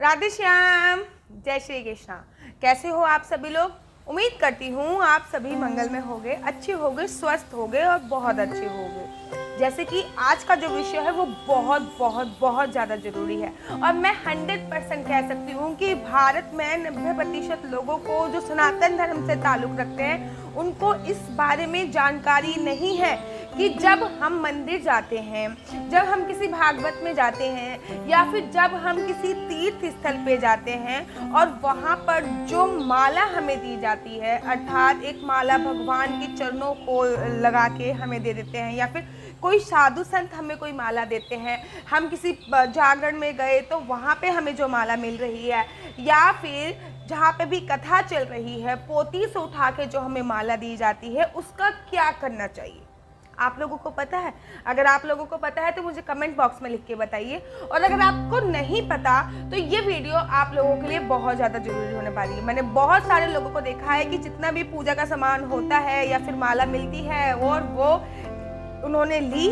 राधे श्याम, जय श्री कृष्णा। कैसे हो आप सभी लोग? उम्मीद करती हूँ आप सभी मंगल में होंगे, अच्छे होंगे, स्वस्थ होंगे और बहुत अच्छे होंगे। जैसे कि आज का जो विषय है वो बहुत बहुत बहुत ज़्यादा ज़रूरी है और मैं 100% कह सकती हूँ कि भारत में 90% लोगों को जो सनातन धर्म से ताल्लुक़ रखते हैं उनको इस बारे में जानकारी नहीं है कि जब हम मंदिर जाते हैं, जब हम किसी भागवत में जाते हैं या फिर जब हम किसी तीर्थ स्थल पे जाते हैं और वहाँ पर जो माला हमें दी जाती है, अर्थात एक माला भगवान के चरणों को लगा के हमें दे देते हैं या फिर कोई साधु संत हमें कोई माला देते हैं, हम किसी जागरण में गए तो वहाँ पे हमें जो माला मिल रही है या फिर जहाँ पे भी कथा चल रही है पोथी से उठा के जो हमें माला दी जाती है, उसका क्या करना चाहिए? आप लोगों को पता है? अगर आप लोगों को पता है तो मुझे कमेंट बॉक्स में लिख के बताइए, और अगर आपको नहीं पता तो ये वीडियो आप लोगों के लिए बहुत ज़्यादा जरूरी होने वाली है। मैंने बहुत सारे लोगों को देखा है कि जितना भी पूजा का सामान होता है या फिर माला मिलती है और वो उन्होंने ली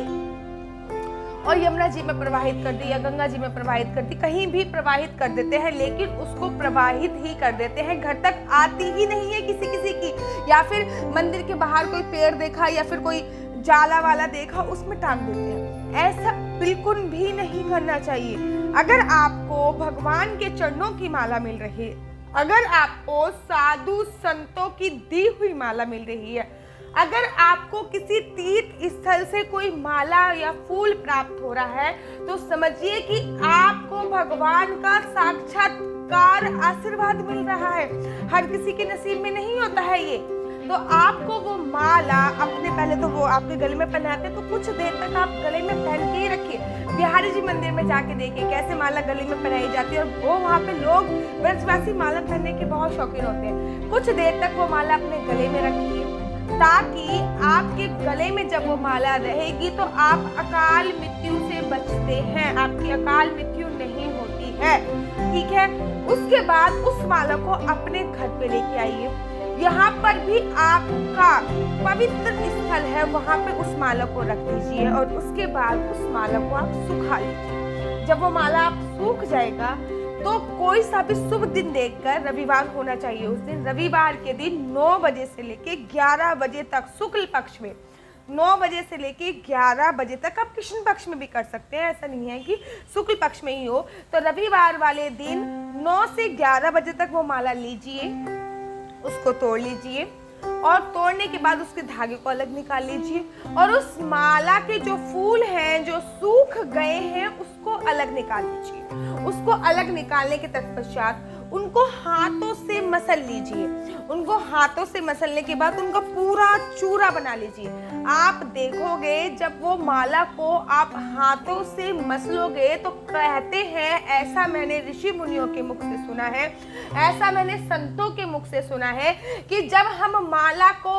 और यमुना जी में प्रवाहित कर दी या गंगा जी में प्रवाहित कर दी, कहीं भी प्रवाहित कर देते हैं, लेकिन उसको प्रवाहित ही कर देते हैं, घर तक आती ही नहीं है किसी किसी की। या फिर मंदिर के बाहर कोई पेड़ देखा या फिर कोई जाला वाला देखा उसमें टांग देते हैं। ऐसा बिल्कुल भी नहीं करना चाहिए। अगर आपको भगवान के चरणों की माला मिल रही है, अगर आपको साधु संतों की दी हुई माला मिल रही है, अगर आपको किसी तीर्थ स्थल से कोई माला या फूल प्राप्त हो रहा है, तो समझिए कि आपको भगवान का साक्षात्कार आशीर्वाद मिल रहा है। हर किसी के नसीब में नहीं होता है ये। तो आपको वो माला अपने, पहले तो वो आपके गले में पहनाते हैं, तो कुछ देर तक आप गले में पहन के ही रखिए। बिहारी जी मंदिर में जाके देखिए कैसे माला गले में पहनाई जाती है, और वो वहाँ पे लोग ब्रजवासी माला पहनने के बहुत शौकीन होते हैं। कुछ देर तक वो माला अपने गले में रखिए, ताकि आपके गले में जब वो माला रहेगी तो आप अकाल मृत्यु से बचते हैं, आपकी अकाल मृत्यु नहीं होती है। ठीक है, उसके बाद उस माला को अपने घर पे लेके आइए। यहाँ पर भी आपका पवित्र स्थल है, वहाँ पे उस माला को रख दीजिए और उसके बाद उस माला को आप सुखा लीजिए। जब वो माला आप सूख जाएगा तो कोई सा भी शुभ दिन देखकर, रविवार होना चाहिए उस दिन, रविवार के दिन 9 बजे से लेके 11 बजे तक, शुक्ल पक्ष में 9 बजे से लेके 11 बजे तक, आप कृष्ण पक्ष में भी कर सकते हैं, ऐसा नहीं है कि शुक्ल पक्ष में ही हो। तो रविवार वाले दिन 9 से 11 बजे तक वो माला लीजिए, उसको तोड़ लीजिए और तोड़ने के बाद उसके धागे को अलग निकाल लीजिए और उस माला के जो फूल हैं जो सूख गए हैं उसको अलग निकाल लीजिए। उसको अलग निकालने के तत्पश्चात उनको हाथों से मसल लीजिए। उनको हाथों से मसलने के बाद उनका पूरा चूरा बना लीजिए। आप देखोगे जब वो माला को आप हाथों से मसलोगे तो कहते हैं, ऐसा मैंने ऋषि मुनियों के मुख से सुना है, ऐसा मैंने संतों के मुख से सुना है कि जब हम माला को,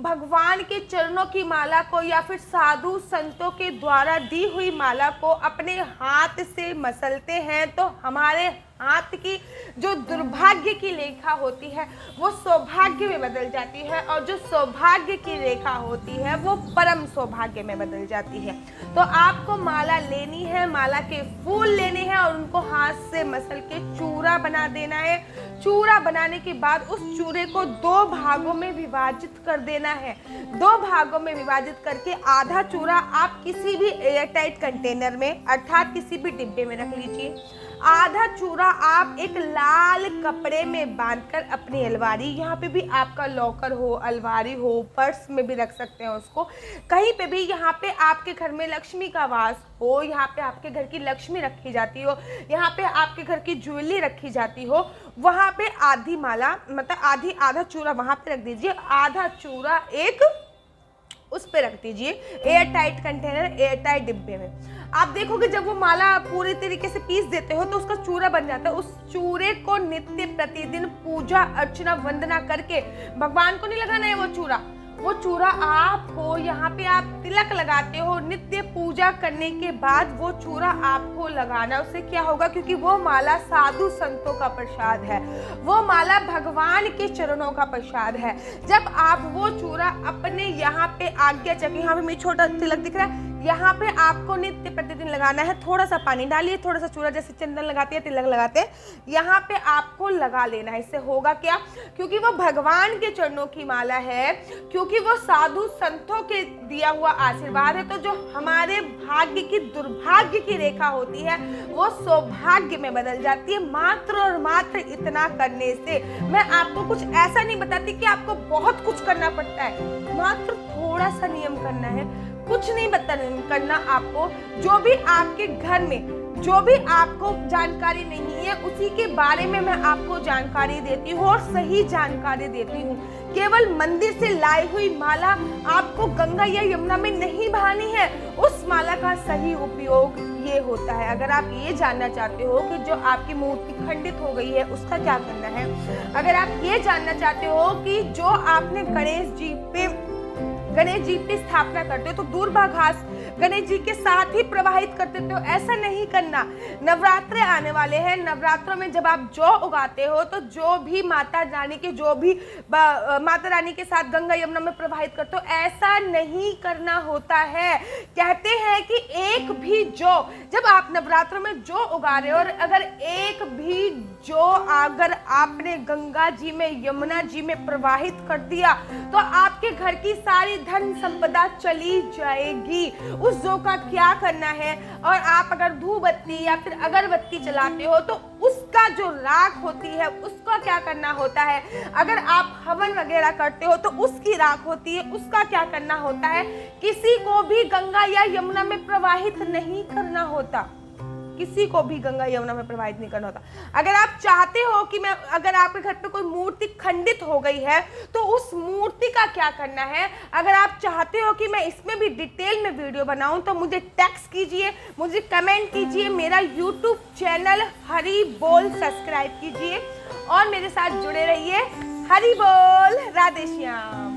भगवान के चरणों की माला को या फिर साधु संतों के द्वारा दी हुई माला को अपने हाथ से मसलते हैं तो हमारे हाथ की जो दुर्भाग्य की रेखा होती है वो सौभाग्य में बदल जाती है, और जो सौभाग्य की रेखा होती है वो परम सौभाग्य में बदल जाती है। तो आपको माला लेनी है, माला के फूल लेने हैं और उनको हाथ से मसल के चूरा बना देना है। चूरा बनाने के बाद उस चूरे को 2 भागों में विभाजित कर देना है। 2 भागों में विभाजित करके आधा चूरा आप किसी भी एयरटाइट कंटेनर में, अर्थात किसी भी डिब्बे में रख लीजिए। आधा चूरा आप एक लाल कपड़े में बांधकर अपनी अलमारी, यहाँ पे भी आपका लॉकर हो, अलमारी हो, पर्स में भी रख सकते हैं उसको, कहीं पे भी, यहाँ पे आपके घर में लक्ष्मी का वास हो, यहाँ पे आपके घर की लक्ष्मी रखी जाती हो, यहाँ पे आपके घर की ज्वेलरी रखी जाती हो, वहाँ पे आधी माला, मतलब आधा चूरा वहाँ पे रख दीजिए, आधा चूरा एक उस पे रख दीजिए air tight container, air tight डिब्बे में। आप देखोगे जब वो माला पूरी तरीके से पीस देते हो तो उसका चूरा बन जाता है। उस चूरे को नित्य प्रतिदिन पूजा अर्चना वंदना करके, भगवान को नहीं लगाना है वो चूरा आपको, यहाँ पे आप तिलक लगाते हो, नित्य पूजा करने के बाद वो चूरा आपको लगाना। उससे क्या होगा, क्योंकि वो माला साधु संतों का प्रसाद है, वो माला भगवान के चरणों का प्रसाद है। जब आप वो चूरा अपने यहाँ पे आज्ञा चक्र, यहाँ पे मेरी छोटा तिलक दिख रहा है, यहाँ पे आपको नित्य प्रतिदिन लगाना है। थोड़ा सा पानी डालिए, थोड़ा सा चूड़ा, जैसे चंदन लगाते हैं, तिलक लगाते हैं, यहाँ पे आपको लगा लेना है। इससे होगा क्या, क्योंकि वो भगवान के चरणों की माला है, क्योंकि वो साधु संतों के दिया हुआ आशीर्वाद है, तो जो हमारे भाग्य की दुर्भाग्य की रेखा होती है वो सौभाग्य में बदल जाती है मात्र और मात्र इतना करने से। मैं आपको कुछ ऐसा नहीं बताती कि आपको बहुत कुछ करना पड़ता है, मात्र थोड़ा सा नियम करना है, कुछ नहीं करना आपको। जो भी आपके घर में जो भी आपको जानकारी नहीं है उसी के बारे में मैं आपको जानकारी देती हूँ और सही जानकारी देती हूँ। केवल मंदिर से लाई हुई माला आपको गंगा या यमुना में नहीं बहानी है, उस माला का सही उपयोग ये होता है। अगर आप ये जानना चाहते हो कि जो आपकी मूर्ति खंडित हो गई है उसका क्या करना है, अगर आप ये जानना चाहते हो कि जो आपने गणेश जी पे स्थापना करते हो तो दूर्वाघास गणेश जी के साथ ही प्रवाहित कर देते हो, ऐसा नहीं करना। नवरात्रे आने वाले हैं, नवरात्रों में जब आप जौ उगाते हो तो जो भी माता रानी के साथ गंगा यमुना में प्रवाहित करते हो, ऐसा नहीं करना होता है। कहते हैं कि एक भी जौ, जब आप नवरात्रों में जौ उगा रहे हो और अगर एक भी जौ अगर आपने गंगा जी में यमुना जी में प्रवाहित कर दिया तो आपके घर की सारी धन संपदा चली जाएगी। उस जौ का क्या करना है, और आप अगर धूपबत्ती या फिर अगरबत्ती चलाते हो तो उसका जो राख होती है उसका क्या करना होता है, अगर आप हवन वगैरह करते हो तो उसकी राख होती है, उसका क्या करना होता है। किसी को भी गंगा या यमुना में प्रवाहित नहीं करना होता, किसी को भी गंगा यमुना में प्रवाहित नहीं करना होता। अगर आप चाहते हो कि अगर आपके घर पे कोई मूर्ति खंडित हो गई है तो उस मूर्ति का क्या करना है, अगर आप चाहते हो कि मैं इसमें भी डिटेल में वीडियो बनाऊं तो मुझे टेक्स्ट कीजिए, मुझे कमेंट कीजिए, मेरा यूट्यूब चैनल हरि बोल सब्सक्राइब कीजिए और मेरे साथ जुड़े रहिए। हरि बोल, राधे श्याम।